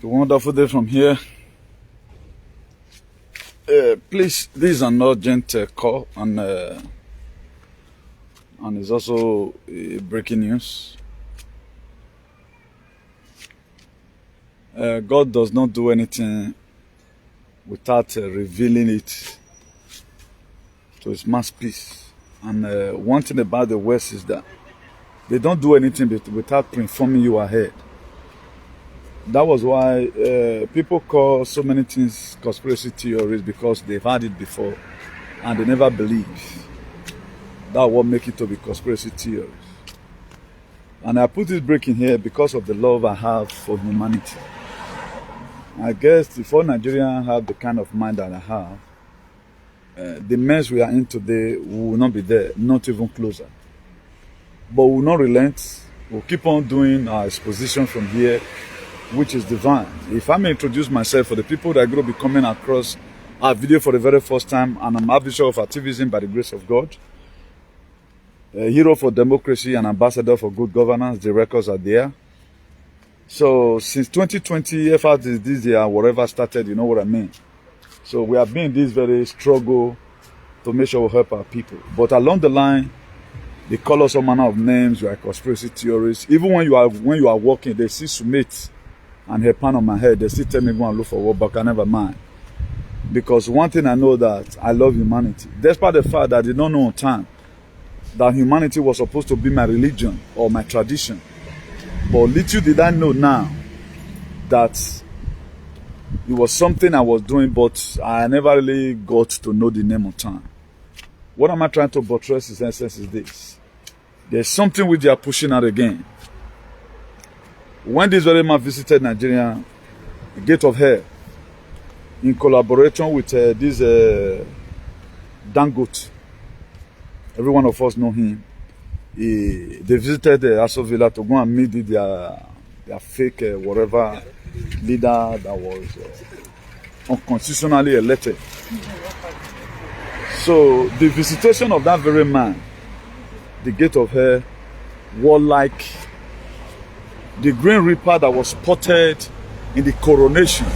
A wonderful day from here. Please, this is an urgent call, and it's also breaking news. God does not do anything without revealing it to His masterpiece. And one thing about the West is that they don't do anything without informing you ahead. That was why people call so many things conspiracy theories, because they've had it before and they never believe. That's what makes it to be conspiracy theories. And I put this break in here because of the love I have for humanity. I guess if all Nigerians have the kind of mind that I have, the mess we are in today will not be there, not even closer. But we will not relent. We'll keep on doing our exposition from here, which is divine. If I may introduce myself for the people that are going to be coming across our video for the very first time, and I'm Archbishop of activism by the grace of God, a hero for democracy and ambassador for good governance. The records are there. So since 2020, effort is this year, whatever started, you know what I mean. So we have been in this very struggle to make sure we help our people. But along the line, they call us all manner of names. You are conspiracy theorists. Even when you are walking, they see Sumit and her pan on my head. They still tell me go and look for work, but I never mind. Because one thing I know, that I love humanity. Despite the fact that I did not know on time that humanity was supposed to be my religion or my tradition. But little did I know now that it was something I was doing, but I never really got to know the name on time. What am I trying to buttress in essence is this. There's something which they are pushing out again. When this very man visited Nigeria, the Gate of Hell, in collaboration with this Dangote, every one of us know him. They visited Aso Villa to go and meet their fake whatever leader that was unconstitutionally elected. So the visitation of that very man, the Gate of Hell, was like the Green Reaper that was spotted in the coronation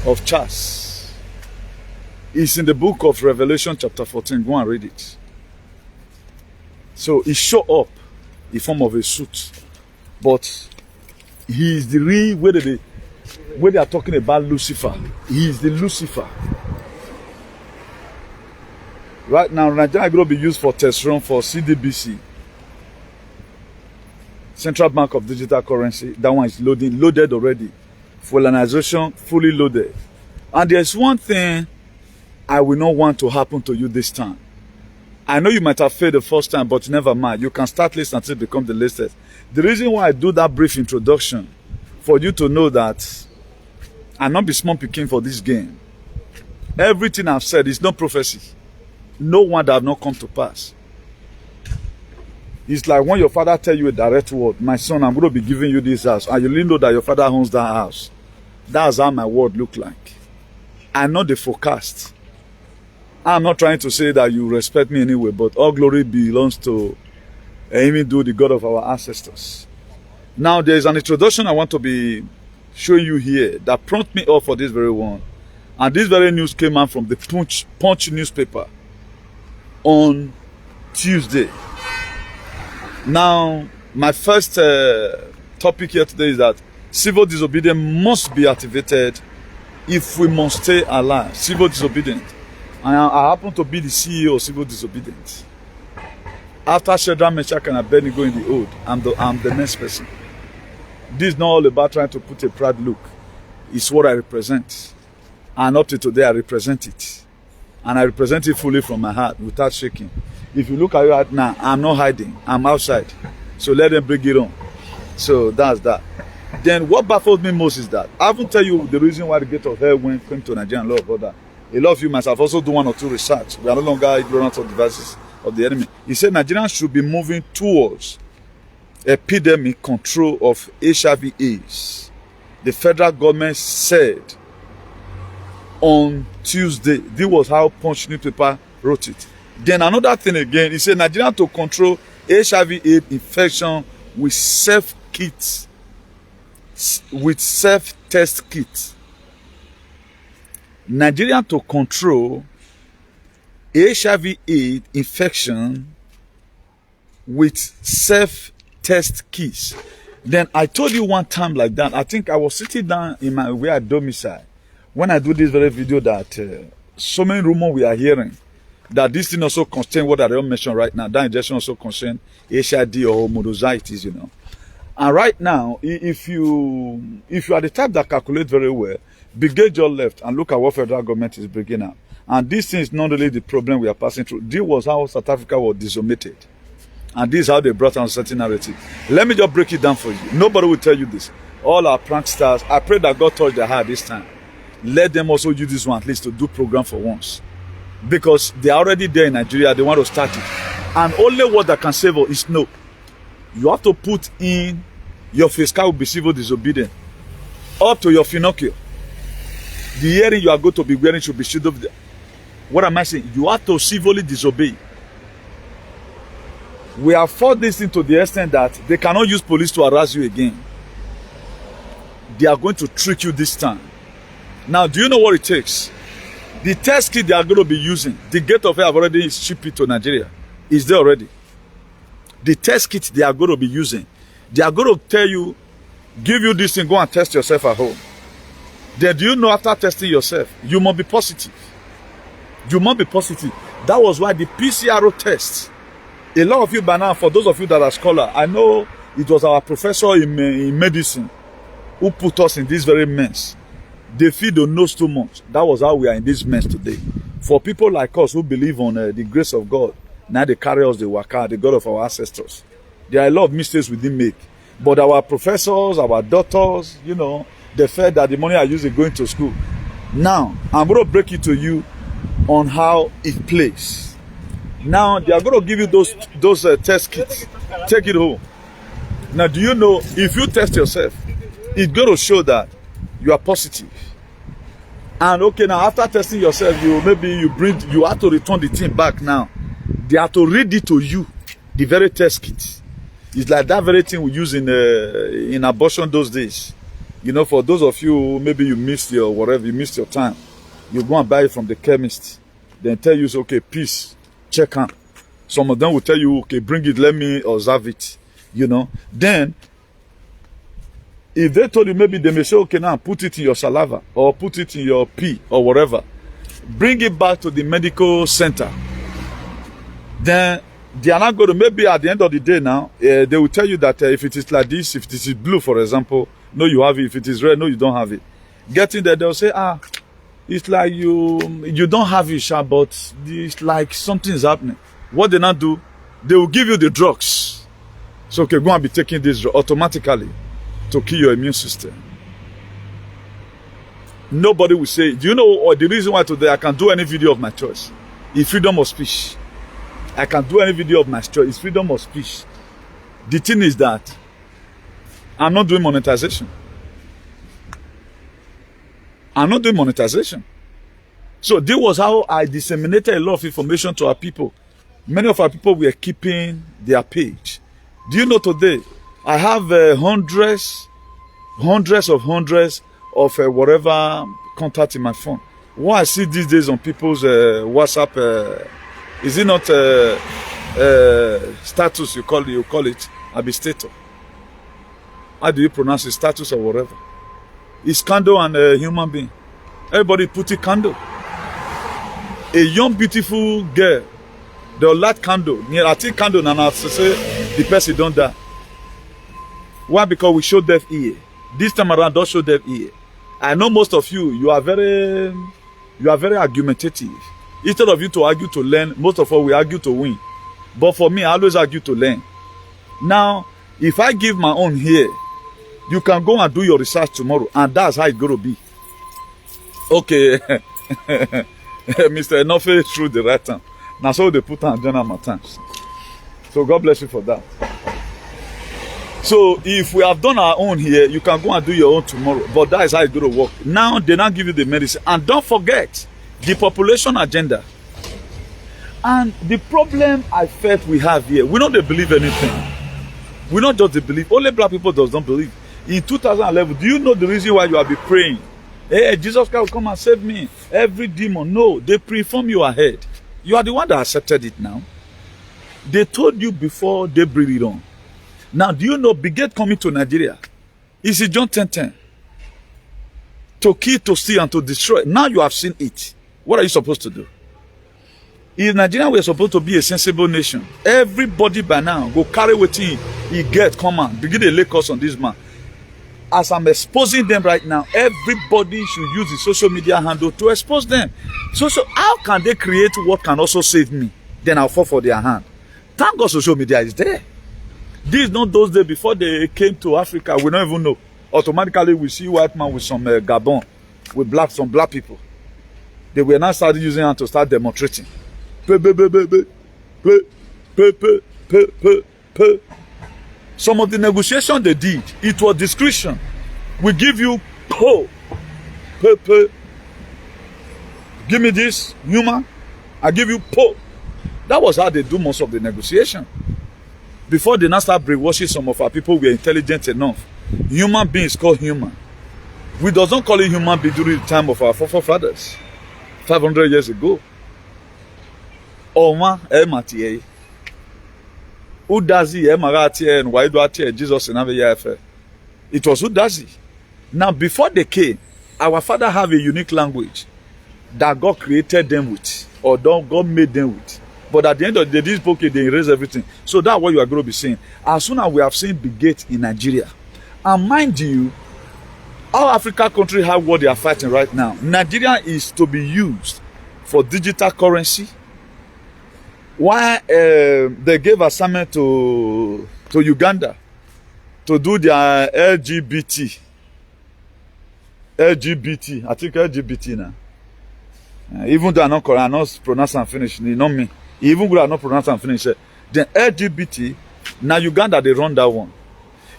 of Charles. It's in the book of Revelation chapter 14. Go and read it. So he showed up in form of a suit. But he is the real, where they are talking about Lucifer. He is the Lucifer. Right now, Nigeria is going to be used for test run for CDBC. Central Bank of Digital Currency. That one is loaded already. Fulanization, fully loaded. And there's one thing I will not want to happen to you this time. I know you might have failed the first time, but never mind. You can start listening until it becomes the latest. The reason why I do that brief introduction, for you to know that I'm not be small picking for this game. Everything I've said is not prophecy. No one that have not come to pass. It's like when your father tell you a direct word, my son, I'm going to be giving you this house, and you really know that your father owns that house. That's how my word look like. I know the forecast. I'm not trying to say that you respect me anyway, but all glory belongs to even do the God of our ancestors. Now, there is an introduction I want to be showing you here that prompted me up for this very one. And this very news came out from the Punch newspaper on Tuesday. Now, my first topic here today is that civil disobedience must be activated if we must stay alive. Civil disobedience. And I happen to be the CEO of civil disobedience. After Shadrach, Meshach, and Abednego in the old, I'm the next person. This is not all about trying to put a proud look. It's what I represent. And up to today, I represent it. And I represent it fully from my heart, without shaking. If you look at it right now, I'm not hiding. I'm outside. So let them bring it on. So that's that. Then what baffles me most is that I won't tell you the reason why the Gate of Hell came to Nigeria and a lot of other. A lot of you might have also do one or two research. We are no longer ignorant of the devices of the enemy. He said Nigerians should be moving towards epidemic control of HIV/AIDS. The federal government said on Tuesday. This was how Punch newspaper wrote it. Then another thing again, he said Nigeria to control HIV/AIDS infection with safe kits with self-test kits. Nigeria to control HIV/AIDS infection with self-test kits. Then I told you one time like that, I think I was sitting down in my where I domicile when I do this very video that so many rumors we are hearing that this thing also concern what I don't mention right now. That injection also concern HID or homozygous, you know. And right now, if you are the type that calculate very well, brigade your left and look at what federal government is bringing up. And this thing is not really the problem we are passing through. This was how South Africa was decimated. And this is how they brought on certain narrative. Let me just break it down for you. Nobody will tell you this. All our pranksters, I pray that God touch their heart this time. Let them also use this one at least to do program for once. Because they are already there in Nigeria, they want to start it. And only what that can save us is no. You have to put in your fiscal will be civil disobedient. Up to your finocchio. The earring you are going to be wearing should be shielded. What am I saying? You have to civilly disobey. We have fought this thing to the extent that they cannot use police to harass you again. They are going to trick you this time. Now, do you know what it takes? The test kit they are going to be using, the gate of hell have already shipped it to Nigeria. It's there already. The test kit they are going to be using, they are going to tell you, give you this thing, go and test yourself at home. Then do you know after testing yourself, you must be positive. You must be positive. That was why the PCR test, a lot of you by now, for those of you that are scholars, I know it was our professor in medicine who put us in this very mess. They feed the nose too much. That was how we are in this mess today. For people like us who believe on the grace of God, now they carry us the waka, the God of our ancestors. There are a lot of mistakes we didn't make. But our professors, our doctors, you know, they felt that the money I used in going to school. Now, I'm going to break it to you on how it plays. Now, they are going to give you those test kits. Take it home. Now, do you know, if you test yourself, it's going to show that you are positive. And okay, now after testing yourself, you have to return the thing back now. They have to read it to you, the very test kit. It's like that very thing we use in abortion those days. You know, for those of you, maybe you missed your whatever, you missed your time. You go and buy it from the chemist. Then tell you, okay, peace, check on. Some of them will tell you, okay, bring it, let me observe it. You know, then if they told you, maybe they may say, okay, now put it in your saliva or put it in your pee or whatever. Bring it back to the medical center. Then they are not going to, maybe at the end of the day now, they will tell you that if it is like this, if it is blue, for example, no, you have it. If it is red, no, you don't have it. Getting there, they'll say, it's like you don't have it, Sha, but it's like something is happening. What they not do, they will give you the drugs. So, okay, go and be taking this drug automatically to kill your immune system. Nobody will say, do you know the reason why today I can do any video of my choice? It's freedom of speech. I can do any video of my choice. It's freedom of speech. The thing is that I'm not doing monetization. I'm not doing monetization. So this was how I disseminated a lot of information to our people. Many of our people were keeping their page. Do you know today, I have hundreds of whatever contact in my phone. What I see these days on people's WhatsApp, is it not status you call it? I'll be status. How do you pronounce it? Status or whatever. It's candle and a human being. Everybody put it candle. A young beautiful girl, they'll light candle. I think candle and I say the person don't die. Why? Because we show deaf ear. This time around, don't show deaf ear. I know most of you, you are very argumentative. Instead of you to argue to learn, most of us we argue to win. But for me, I always argue to learn. Now, if I give my own here, you can go and do your research tomorrow, and that's how it's going to be. Okay, Mr. Enofe through the right time. Now, so they put on General Matans. So God bless you for that. So if we have done our own here, you can go and do your own tomorrow. But that is how it's going to work. Now they now give you the medicine. And don't forget the population agenda. And the problem I felt we have here, we don't believe anything. We not just believe. Only black people don't believe. In 2011, do you know the reason why you have been praying? Hey, Jesus Christ will come and save me. Every demon. No, they pre-inform you ahead. You are the one that accepted it now. They told you before they breathed it on. Now, do you know Brigade coming to Nigeria? It's in John 10:10. To kill, to steal, and to destroy. Now you have seen it. What are you supposed to do? In Nigeria, we are supposed to be a sensible nation. Everybody by now go carry with him. He get, come on, begin to lay curse on this man. As I'm exposing them right now, everybody should use the social media handle to expose them. So how can they create what can also save me? Then I'll fall for their hand. Thank God social media is there. This is not those days before they came to Africa. We don't even know. Automatically we see white man with some Gabon, with some black people. They were now started using it to start demonstrating. Some of the negotiation they did, it was discretion. We give you give me this human, I give you That was how they do most of the negotiation. Before they now start brainwashing some of our people, we are intelligent enough. Human beings called human. We doesn't call it human being during the time of our forefathers, 500 years ago. Oma Matiye. Udazi Marati and why do I tell Jesus in Avia? It was Udazi. Now, before they came, our father have a unique language that God created them with, or God made them with. But at the end of the day, this book, they erase everything. So that's what you are going to be saying. As soon as we have seen Brigade in Nigeria, and mind you, all African countries have what they are fighting right now. Nigeria is to be used for digital currency. Why they gave assignment to Uganda to do their LGBT, I think LGBT now. Even though I'm not pronounce and finish, you know me. Even though I'm not pronounce and finish, then LGBT, now Uganda they run that one.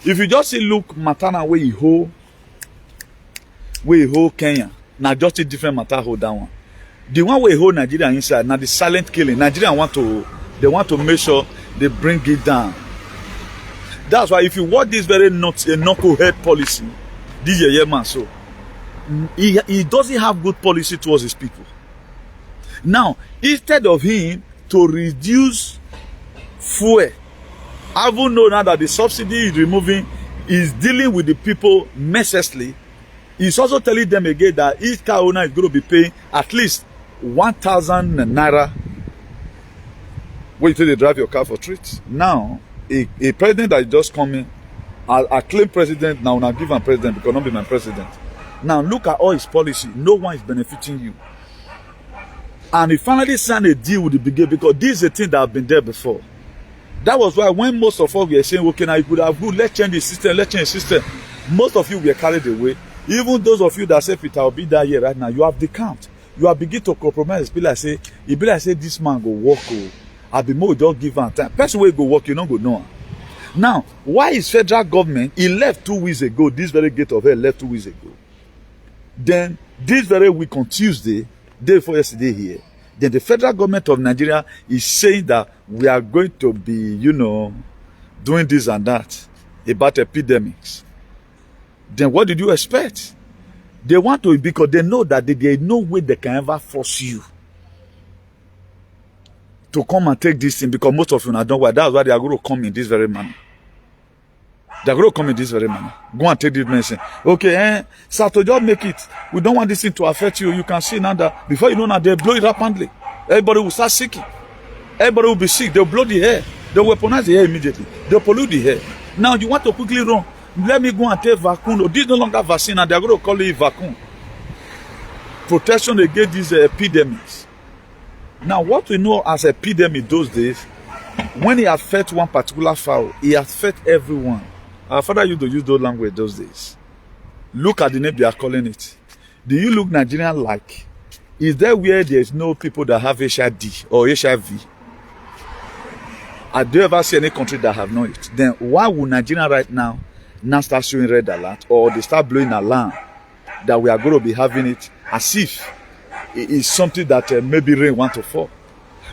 If you just see look Matana where you hold Kenya, now just a different matter hold that one. The one where you hold Nigeria inside, now the silent killing. Nigeria want to make sure they bring it down. That's why if you watch this very knucklehead policy, this man, so he doesn't have good policy towards his people. Now, instead of him to reduce fuel, I even know now that the subsidy is removing, is dealing with the people mercilessly. He's also telling them again that each car owner is going to be paying at least 1,000 naira when you drive your car for treats. Now, a president that is just coming, I claim president now, I give him president because not be my president. Now look at all his policy. No one is benefiting you. And he finally signed a deal with the brigade because this is a thing that have been there before. That was why when most of us were saying, okay, now you could have good, let's change the system, most of you were carried away. Even those of you that say Peter will be there here right now, you have the count. You have begun to compromise. It be like say this man go work. I be more don't give him time. Person will go work, you don't go know. Now, why is federal government? He left 2 weeks ago. This very gate of hell left 2 weeks ago. Then this very week on Tuesday, day before yesterday here, then the federal government of Nigeria is saying that we are going to be, doing this and that about epidemics. Then what did you expect? They want to, because they know that there is no way they can ever force you to come and take this thing, because most of you don't want. That's why they are going to come in this very manner. They are going to come in this very manner. Go and take this medicine. Okay, so to just make it. We don't want this thing to affect you. You can see now that before you know now, they blow it rapidly. Everybody will start sick. Everybody will be sick. They'll blow the hair. They'll weaponize the hair immediately. They'll pollute the hair. Now you want to quickly run. Let me go and take vaccine. This is no longer vaccine, and they're going to call it vaccine. Protection against these epidemics. Now, what we know as epidemic those days, when it affects one particular fowl, it affects everyone. Our father used to use those language those days. Look at the name they are calling it. Do you look Nigerian like? Is there where there is no people that have HIV or HIV? Have you ever seen any country that have not it? Then why would Nigeria right now start showing red alert, or they start blowing alarm that we are going to be having it as if it is something that maybe rain want to fall?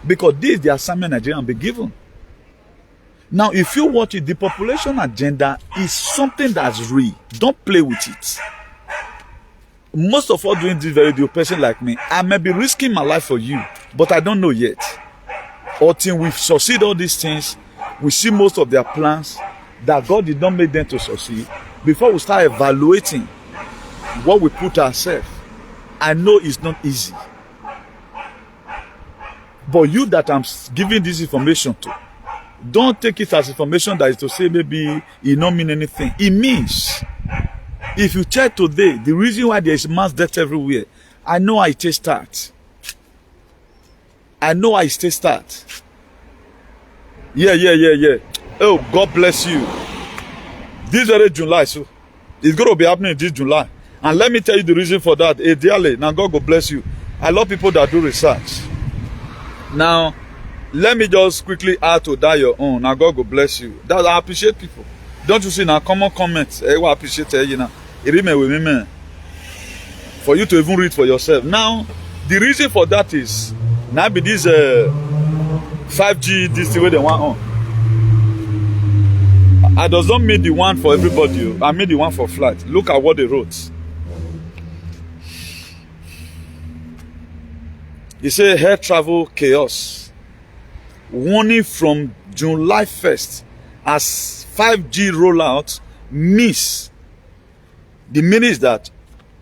Because this is the assignment Nigerian be given. Now, if you watch it, the population agenda is something that's real. Don't play with it. Most of all doing this very deal, person like me, I may be risking my life for you, but I don't know yet. Until we succeed all these things, we see most of their plans that God did not make them to succeed. Before we start evaluating what we put ourselves, I know it's not easy. But you that I'm giving this information to, don't take it as information that is to say maybe it don't mean anything. It means, if you check today, the reason why there is mass death everywhere, I know I take start. I know I stay start. Yeah. Oh, God bless you. This very July, so it's going to be happening this July. And let me tell you the reason for that. Dearly, now God will bless you. I love people that do research. Now, let me just quickly add to that your own. Now God will bless you. That I appreciate people. Don't you see now? Common comments. I appreciate you now. It remain with me, man. For you to even read for yourself. Now, the reason for that is now be this 5G this the way they want on. I does not mean the one for everybody. I made the one for flight. Look at what they wrote. He said air travel chaos. Warning from July 1st as 5G rollout miss. The meaning is that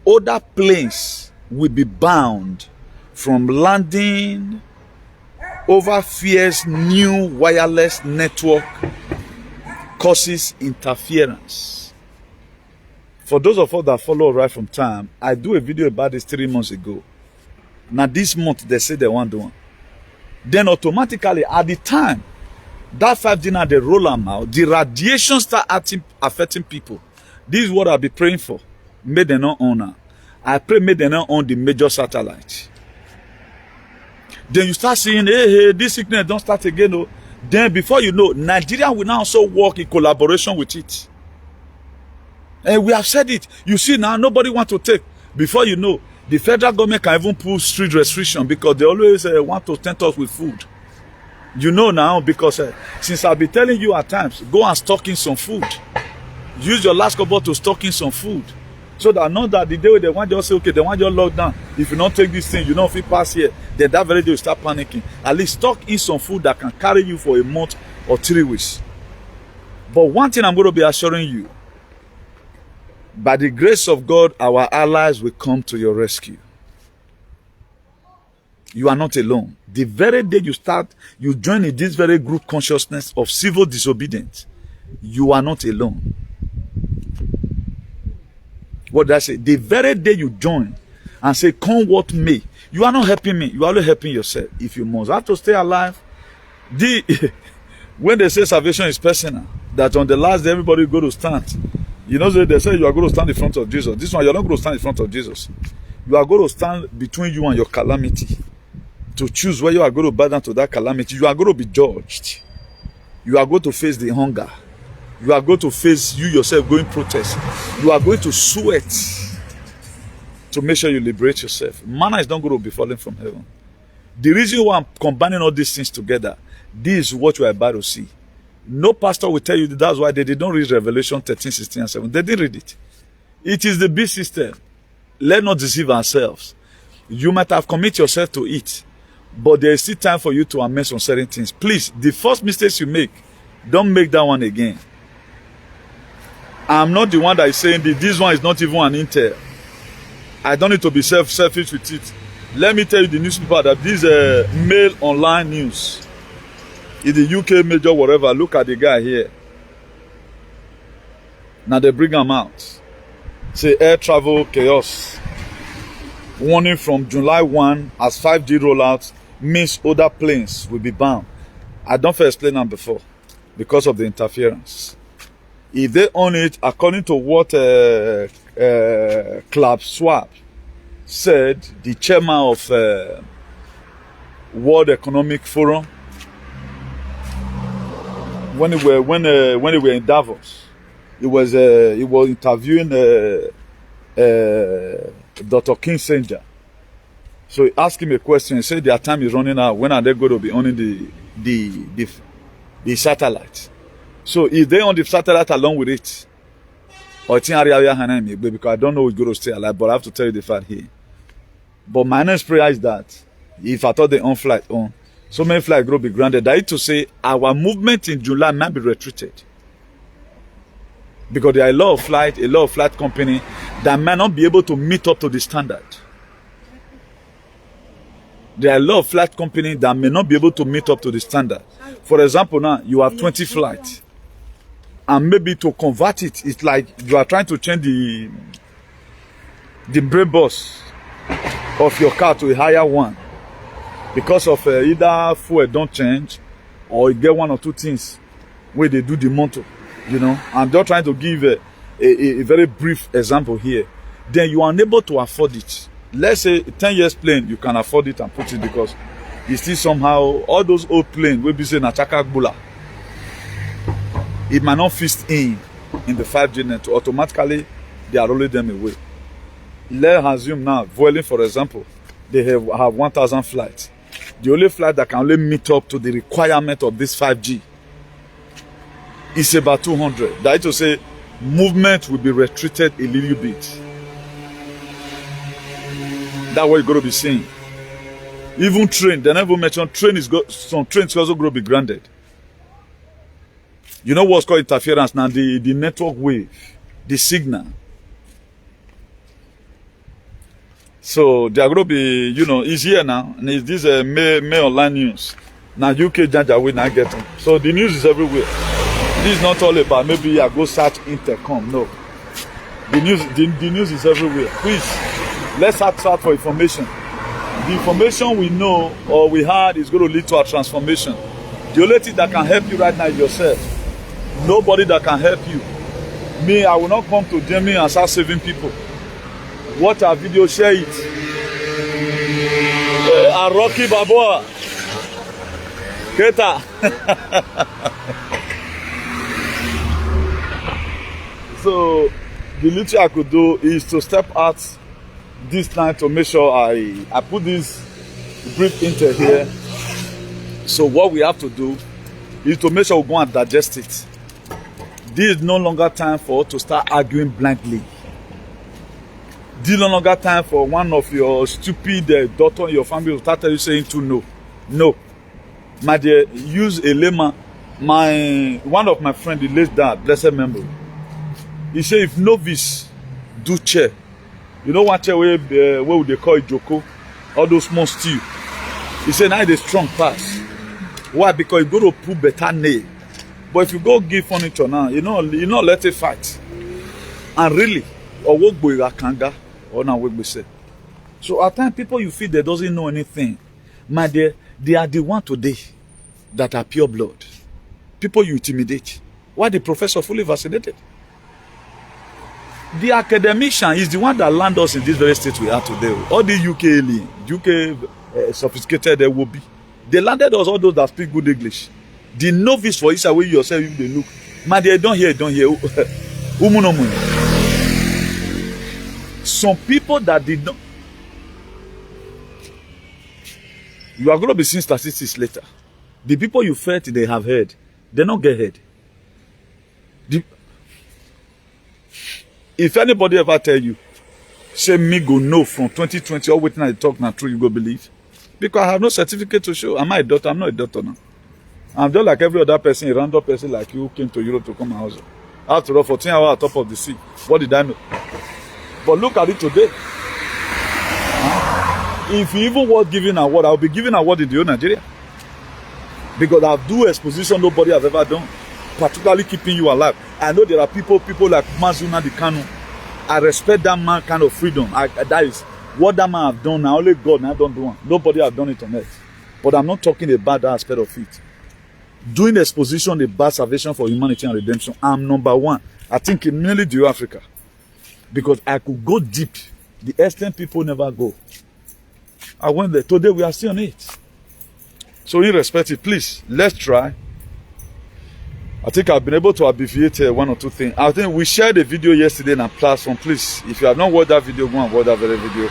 other planes will be banned from landing over fears new wireless network causes interference. For those of us that follow right from time, I do a video about this 3 months ago. Now this month they say they want to do one. Then automatically at the time that 5G now they roll them out, the radiation start affecting people. This is what I'll be praying for. May they not own now. I pray may they not own the major satellite. Then you start seeing, hey, this sickness don't start again. Oh. Then before you know, Nigeria will now also work in collaboration with it. And we have said it. You see now, nobody wants to take. Before you know, the federal government can even put strict restriction because they always want to tempt us with food. You know now because since I've been telling you at times, go and stock in some food. Use your last couple to stock in some food. So that not that the day they want you to say, okay, they want you locked down. If you don't take this thing, you don't feel pass here. Then that very day you start panicking. At least stock in some food that can carry you for a month or 3 weeks. But one thing I'm going to be assuring you, by the grace of God, our allies will come to your rescue. You are not alone. The very day you join in this very group consciousness of civil disobedience, you are not alone. What did I say? The very day you join and say, come what may, you are not helping me. You are only helping yourself. If you must have to stay alive, when they say salvation is personal, that on the last day everybody go to stand. You know, they say you are going to stand in front of Jesus. This one, you're not going to stand in front of Jesus. You are going to stand between you and your calamity to choose where you are going to bow down to that calamity. You are going to be judged. You are going to face the hunger. You are going to face you yourself going protest. You are going to sweat to make sure you liberate yourself. Manna is not going to be falling from heaven. The reason why I'm combining all these things together, this is what you are about to see. No pastor will tell you that that's why they did not read Revelation 13, 16, and 7. They didn't read it. It is the beast system. Let's not deceive ourselves. You might have committed yourself to it, but there is still time for you to amend on certain things. Please, the first mistakes you make, don't make that one again. I'm not the one that is saying that this one is not even an intel. I don't need to be selfish with it. Let me tell you the newspaper that this mail online news. In the UK major whatever, look at the guy here. Now they bring him out. Say air travel chaos. Warning from July 1 as 5G rollout means other planes will be banned. I don't first explain that before because of the interference. If they own it, according to what Club Swap said, the chairman of World Economic Forum, when they were in Davos, he was interviewing Dr. Kissinger. So he asked him a question. He said their time is running out. When are they going to be owning the satellite? So if they on the satellite along with it, or because I don't know who's going to stay alive, but I have to tell you the fact here. But my next prayer is that if I thought they on flight on, so many flights will be granted. That is to say, our movement in July might be retreated. Because there are a lot of flight company that might not be able to meet up to the standard. There are a lot of flight companies that may not be able to meet up to the standard. For example, now you have 20 flights. And maybe to convert it, it's like you are trying to change the brake bus of your car to a higher one. Because of either fuel don't change, or you get one or two things where they do the motor. You know, I'm just trying to give a very brief example here. Then you are unable to afford it. Let's say 10 years plane, you can afford it and put it because you see somehow all those old planes will be saying Achaka Bula. It might not fit in the 5G net. Automatically, they are rolling them away. Let's assume now, Vueling, for example, they have 1,000 flights. The only flight that can only meet up to the requirement of this 5G is about 200. That is to say, movement will be retreated a little bit. That's what you're going to be seeing. Even train, they never mentioned train some trains also going to be granted. You know what's called interference now? The network wave, the signal. So they are going to be, you know, it's here now. And it's this May online news. Now UK Janja will not get them. So the news is everywhere. This is not all about maybe I go search intercom. No. The news is everywhere. Please, let's search for information. The information we know or we heard is going to lead to a transformation. The only thing that can help you right now is yourself. Nobody that can help you. Me, I will not come to Germany and start saving people. Watch our video, share it. Rocky Baboa. Keta. So, the little I could do is to step out this night to make sure I put this brief into here. So what we have to do is to make sure we go and digest it. This is no longer time for us to start arguing blindly. This is no longer time for one of your stupid daughter in your family to start you saying to no. No. My dear, use a layman. One of my friends, the late dad, blessed memory. He said if novice do chair, you know what chair where would they call it Joko? All those small steel. He said now it's strong pass. Why? Because you go to put better nail. But if you go give furniture now, you know let it fight. And really, or work boy kanga or now work say. So at times people you feel they doesn't know anything. My dear, they are the one today that are pure blood. People you intimidate. Why the professor fully vaccinated? The academician is the one that land us in this very state we are today. All the UK sophisticated they will be. They landed us all those that speak good English. The novice for Isa way yourself if they look. Man, they don't hear. Some people that did not. You are going to be seeing statistics later. The people you felt they have heard, they don't get heard. If anybody ever tell you, say me go no from 2020, all waiting at the talk now true, you go believe. Because I have no certificate to show. Am I a doctor? I'm not a doctor now. I'm just like every other person, a random person like you who came to Europe to come and house. After all, 14 hours on top of the sea. What did I know? But look at it today. If you even was giving an award, I'll be giving an award in the whole Nigeria. Because I've do exposition nobody has ever done. Particularly keeping you alive. I know there are people like Mazuna the Kanu. I respect that man kind of freedom. That is what that man have done. Now only God now don't do it. Nobody have done it on earth. But I'm not talking about that aspect of it. Doing exposition about salvation for humanity and redemption, I'm number one. I think in nearly the Africa. Because I could go deep. The extent people never go. I went there. Today we are still on it. So irrespective, please, let's try. I think I've been able to abbreviate one or two things. I think we shared a video yesterday in a platform. Please, if you have not watched that video, go and watch that very video.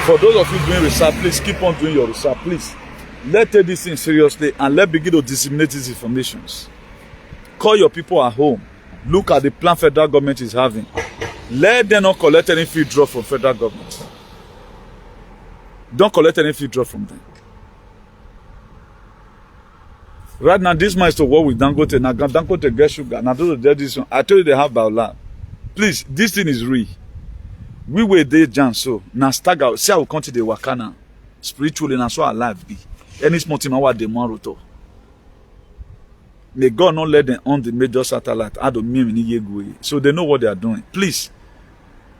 For those of you doing research, please keep on doing your research. Please, let's take this thing seriously and let's begin to disseminate these informations. call your people at home. Look at the plan federal government is having. Let them not collect any fee drop from federal government. Don't collect any fee drop from them. Right now, this man is to work with Dangote. Now, Dangote get sugar. Now, those are this one. I told you they have Baola. Please, this thing is real. We were there, Jan, so. Now, stagger. See how we come to the Wakana. Spiritually, and so our life be. Any small thing, our demand to. May God not let them on the major satellite. So they know what they are doing. Please.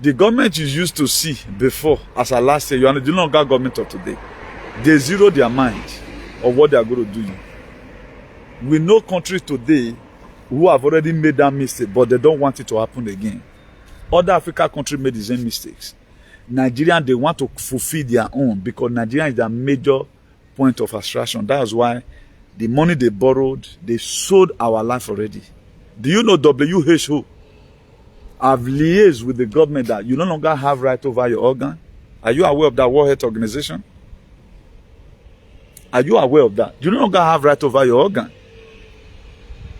The government you used to see before, as I last said, you are the longer government of today. They zero their mind of what they are going to do. We know countries today who have already made that mistake, but they don't want it to happen again. Other African countries made the same mistakes. Nigerians, they want to fulfill their own because Nigeria is their major point of attraction. That's why the money they borrowed, they sold our life already. Do you know WHO? Have liaised with the government that you no longer have right over your organ. Are you aware of that World Health Organization? Are you aware of that? You no longer have right over your organ.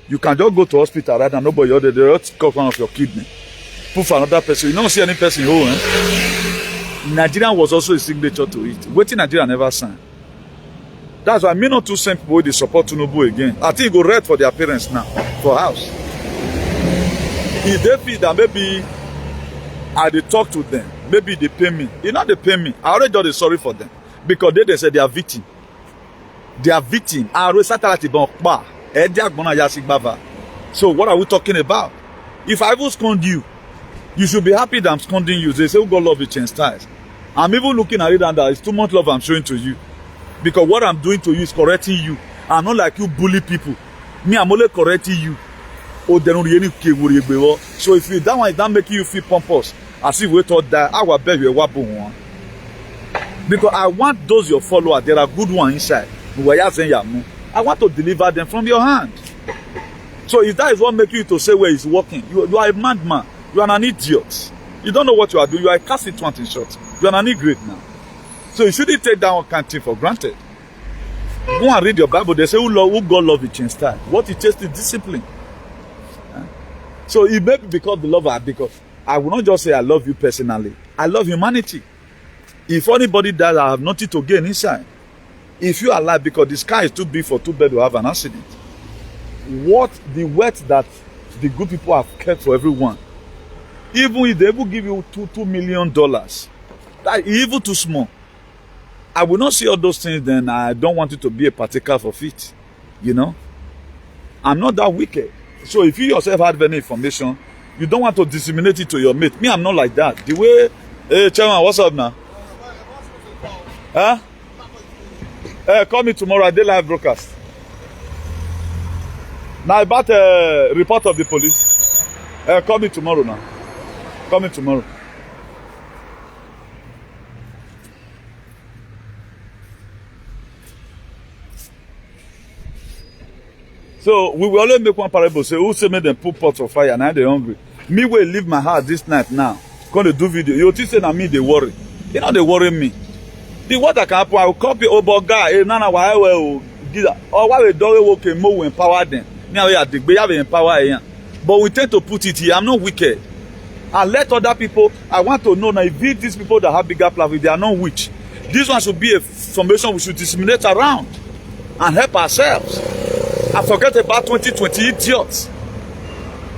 You can just go to hospital right now, nobody other they just cut one of your kidney. Put for another person. You don't see any person who Nigerian was also a signature to it. Waiting Nigeria never signed. That's why me not too same people they support Tinubu again. I think go red for their parents now for house. If they feel that maybe I they talk to them, maybe they pay me. You know they pay me. I already done the sorry for them. Because they say they are victim. They are victim. I already started so what are we talking about? If I will scold you, you should be happy that I'm scolding you. They say, oh God love you change styles. I'm even looking at it and it's too much love I'm showing to you. Because what I'm doing to you is correcting you. I'm not like you bully people. Me, I'm only correcting you. So if you that one is not making you feel pompous, as if we thought that I will beg you a one. Because I want those your followers, there are good ones inside. I want to deliver them from your hand. So if that is what makes you to say where it's working, you are a madman. You are an idiot. You don't know what you are doing. You are a cast-it-want in short. You are an ingrate now. So you shouldn't take that one kind of thing for granted. Go and read your Bible. They say, who God love it in style. What it takes is discipline. So it may be because the lover, because I will not just say I love you personally. I love humanity. If anybody dies, I have nothing to gain inside. If you are alive because the sky is too big for two birds to have an accident. What the wealth that the good people have kept for everyone. Even if they will give you $2 million, that is even too small. I will not see all those things, then I don't want you to be a partaker of it. You know? I'm not that wicked. So if you yourself have any information, you don't want to disseminate it to your mate. Me, I'm not like that. The way, hey, Chairman, what's up now? Huh? Call me tomorrow. I did live broadcast. Now about a report of the police. Call me tomorrow now. Call me tomorrow. So we will always make one parable. Say, who say make them put pots of fire and now they're hungry. Me will leave my house this night now. Gonna do video. You think say na me they worry. You know they worry me. The what I can happen, I will copy over guy. Nana why will give that. Or why we don't work more we empower them. Now we are the we have empower here. But we tend to put it here. I'm not wicked. And let other people. I want to know now if these people that have bigger platform, they are not witch. This one should be a formation we should disseminate around and help ourselves. And forget about 2020 idiots.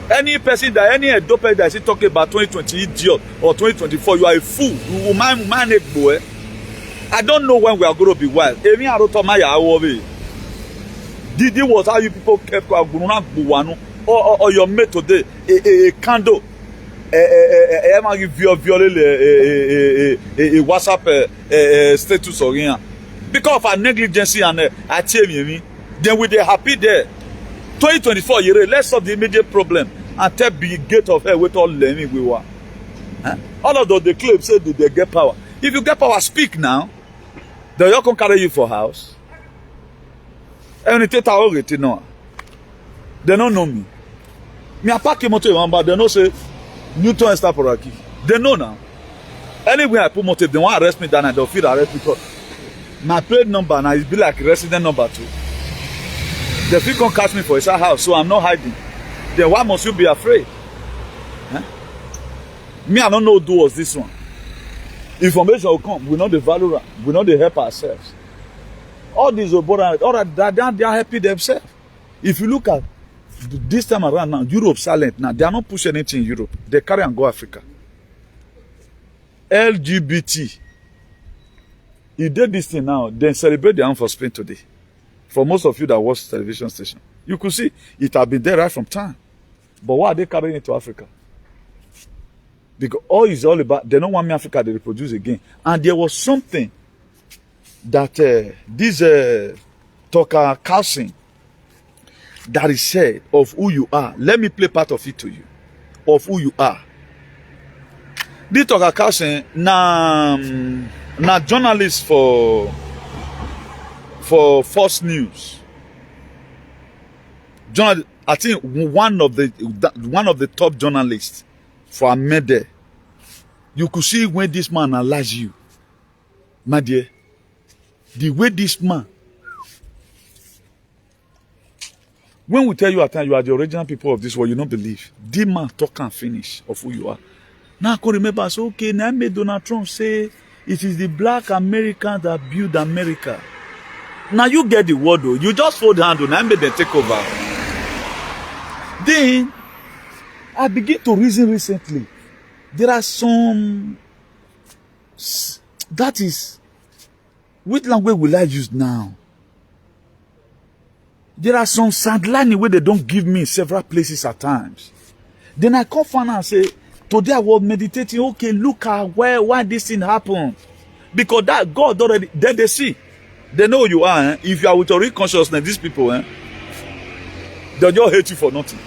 Any person that any adopter that is talking about 2020 idiot or 2024, you are a fool. You will mind it, boy. I don't know when we are going to be wild. Didi was how you people kept or your mate today a candle. A WhatsApp status or here because of our negligence and I tell you. Then we are happy there. 2024 year, let's solve the immediate problem and tell the gate of hell with all learning we were. All of those they claim say that they get power. If you get power, speak now. They all can carry you for house. And they don't know me. Me I park motor but they know say Newton and Staporaki. They know now. Anywhere I put motive, they want to arrest me, then I don't feel arrest because my plate number now is be like resident number 2. The people can catch me for his house, so I'm not hiding. then why must you be afraid? Huh? Me, I don't know who was this one. Information will come. We know the value. We know the help ourselves. All these Obora, all that they are happy themselves. If you look at this time around now, Europe silent now. They are not pushing anything in Europe. They carry and go Africa. LGBT. If they did this thing now, then celebrate the for Spain today. For most of you that watch television station, you could see it had been there right from time. But why are they carrying it to Africa? Because all is all about, they don't want me Africa to reproduce again. And there was something that this Tucker Carlson that is said of who you are. Let me play part of it to you. Of who you are. This Tucker Carlson, na journalist for Fox News. I think one of the top journalists for Amede. You could see when this man analyzes you, my dear. The way this man, when we tell you at times you are the original people of this world, you don't believe. This man talk and finish of who you are. Now I can remember, I say, okay, now I made Donald Trump say it is the black Americans that build America. Now you get the word though. You just hold hand on, I made them take over. Then I begin to reason recently. There are some, that is, which language will I use now? There are some sandlining where they don't give me in several places at times. Then I come find and say, today I was meditating, okay, look at why this thing happened. Because that God already, then they see. They know who you are. Eh? If you are with your real consciousness, these people, they'll just hate you for nothing.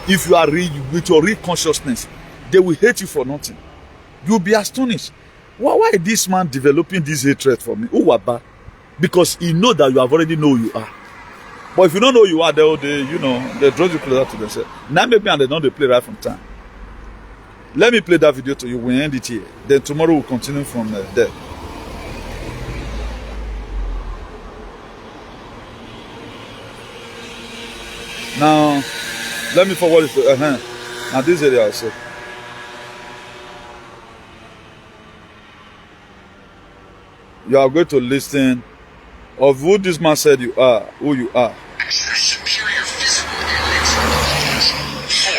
If you are with your real consciousness, they will hate you for nothing. You'll be astonished. Why is this man developing this hatred for me? Because he knows that you have already know who you are. But if you don't know who you are, they draw you closer to themselves. Now maybe and they don't play right from time. Let me play that video to you. We end it here. Then tomorrow we'll continue from there. Now, let me forward it to now this area also. You are going to listen of who this man said you are, who you are. Superior physical and mental abilities. 4.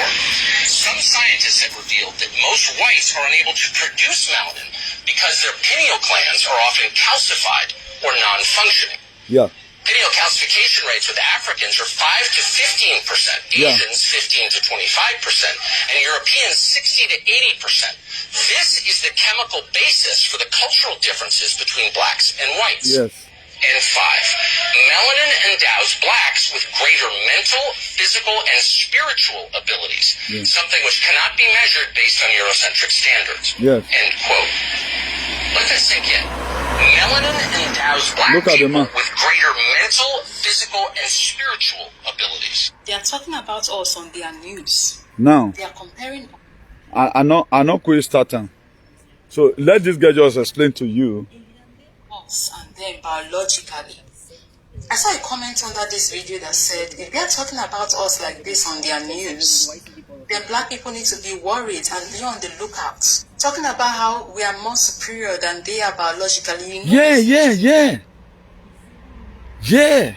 Some scientists have revealed that most whites are unable to produce melanin because their pineal glands are often calcified or non-functioning. Yeah. Pineal calcification rates with Africans are 5 to 15%, Asians 15 to 25%, and Europeans 60 to 80%. This is the chemical basis for the cultural differences between blacks and whites. Yes. And 5, melanin endows blacks with greater mental, physical, and spiritual abilities, something which cannot be measured based on Eurocentric standards. Yes. End quote. Let that sink in. Melanin endows black people with greater mental, physical, and spiritual abilities. They are talking about us on their news. Now, they are comparing I know quit starting. So let this guy just explain to you. us and them biologically. I saw a comment under this video that said, if they are talking about us like this on their news, then black people need to be worried and be on the lookout. Talking about how we are more superior than they are biologically. You know, Yeah.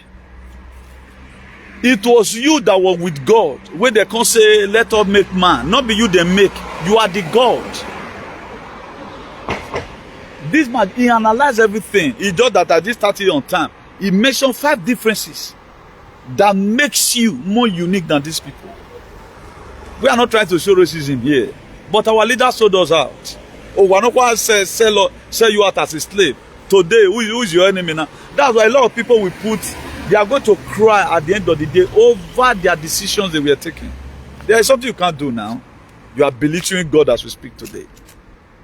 It was you that were with God. When they can say, let us make man. Not be you they make. You are the God. This man, he analyzed everything. He just that I just started on time. He mentioned 5 differences that makes you more unique than these people. We are not trying to show racism here, but our leaders sold us out. Oh, we're not going to sell you out as a slave. Today, who is your enemy now? That's why a lot of people will they are going to cry at the end of the day over their decisions they were taking. There is something you can't do now. You are belittling God as we speak today.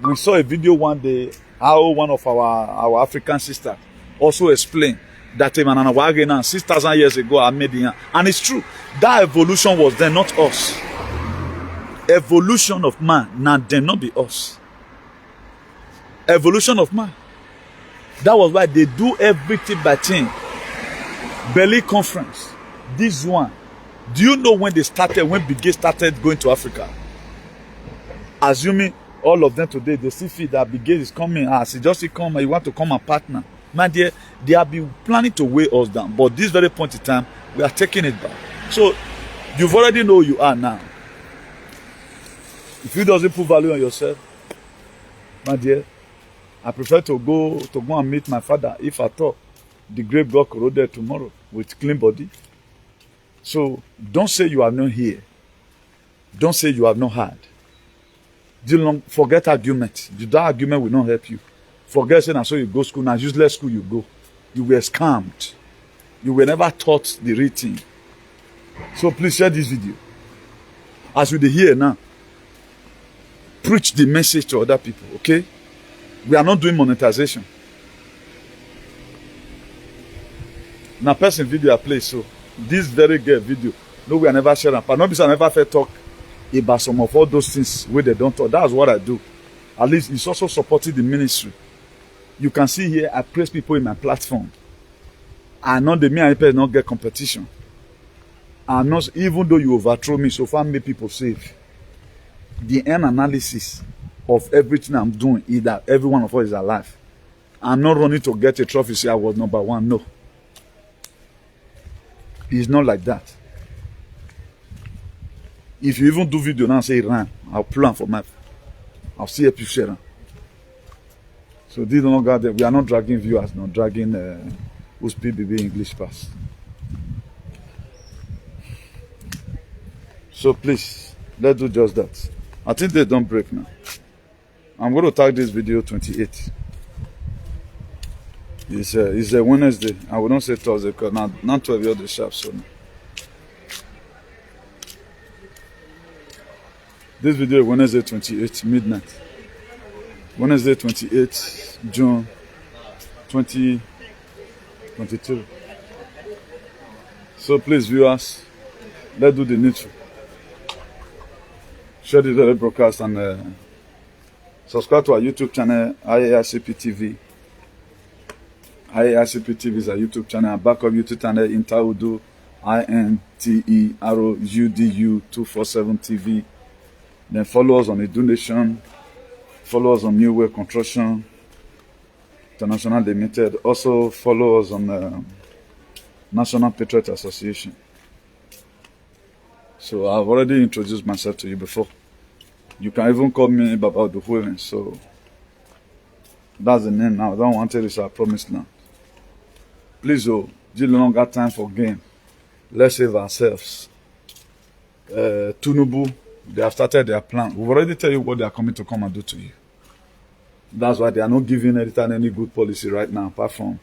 We saw a video one day how one of our African sisters also explained that man 6,000 years ago I made it, and it's true. That evolution was then, not us. Evolution of man now then not be us. Evolution of man. That was why they do everything by thing. Belly conference. This one. Do you know when Bigay started going to Africa? Assuming all of them today, they see fit that Bigay is coming. He just come and you want to come and partner. My dear, they have been planning to weigh us down. But this very point in time, we are taking it back. So, you've already know who you are now. If you doesn't put value on yourself, my dear, I prefer to go and meet my father, if at all the grave got corroded tomorrow with clean body. So don't say you have not heard. Don't say you have not heard. Forget argument. That argument will not help you. Forget saying, so you go school, now useless school you go. You were scammed. You were never taught the real thing. So please share this video. As we hear now, preach the message to other people, okay? We are not doing monetization. Now, person video I play, so this very girl video, no, we are never sharing. But not because I never felt talk about some of all those things where they don't talk. That's what I do. At least it's also supporting the ministry. You can see here, I praise people in my platform. I know the me and people not get competition. And not, even though you overthrow me, so far make people safe. The end analysis of everything I'm doing is that every one of us is alive. I'm not running to get a trophy, say I was number one. No. It's not like that. If you even do video now and say Iran, I'll plan for my, I'll see if you share. So these don't got that. We are not dragging viewers, not dragging who's PBB English pass. So please, let's do just that. I think they don't break now. I'm going to tag this video 28. It's a Wednesday. I will not say Thursday because now 12 you're the sharp. So this video is Wednesday 28 midnight. Wednesday 28 June 2022. So please, viewers, let's do the needful. Share this broadcast and subscribe to our YouTube channel, IARCP TV. IARCP TV is our YouTube channel. Backup YouTube channel, Intaudu, INTEROUDU 247 TV. Then follow us on the donation. Follow us on New Way Construction International Limited. Also follow us on National Patriot Association. So I've already introduced myself to you before. You can even call me Baba Duhuven. So that's the name now. I don't want to tell you it's our promised land. Please, you don't got time for game. Let's save ourselves. Tunubu, they have started their plan. We've already tell you what they are coming to come and do to you. That's why they are not giving any good policy right now, apart from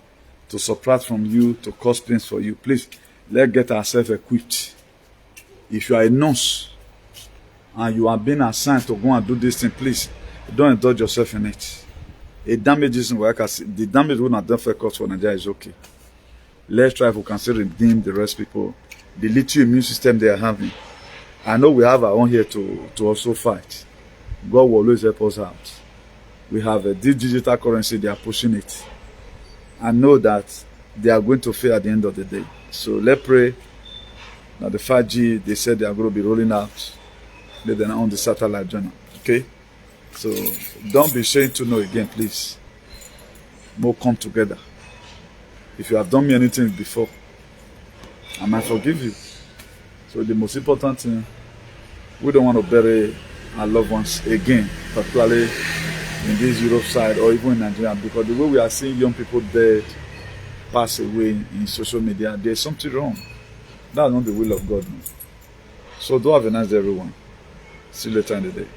to subtract from you, to cause pains for you. Please, let's get ourselves equipped. If you are a nurse and you are being assigned to go and do this thing, please don't indulge yourself in it. It damages in work. The damage will not done for cost for Nigeria is okay. Let's try if we can still redeem the rest people. The little immune system they are having. I know we have our own here to also fight. God will always help us out. We have this digital currency, they are pushing it. I know that they are going to fail at the end of the day. So let's pray that the 5G, they said they are going to be rolling out. They're on the satellite journal. Okay? So don't be ashamed to know again, please. More come together. If you have done me anything before, I might forgive you. So the most important thing, we don't want to bury our loved ones again, particularly in this Europe side or even in Nigeria, because the way we are seeing young people dead, pass away in social media, there's something wrong. That's not the will of God. So do have a nice day, everyone. See you later in the day.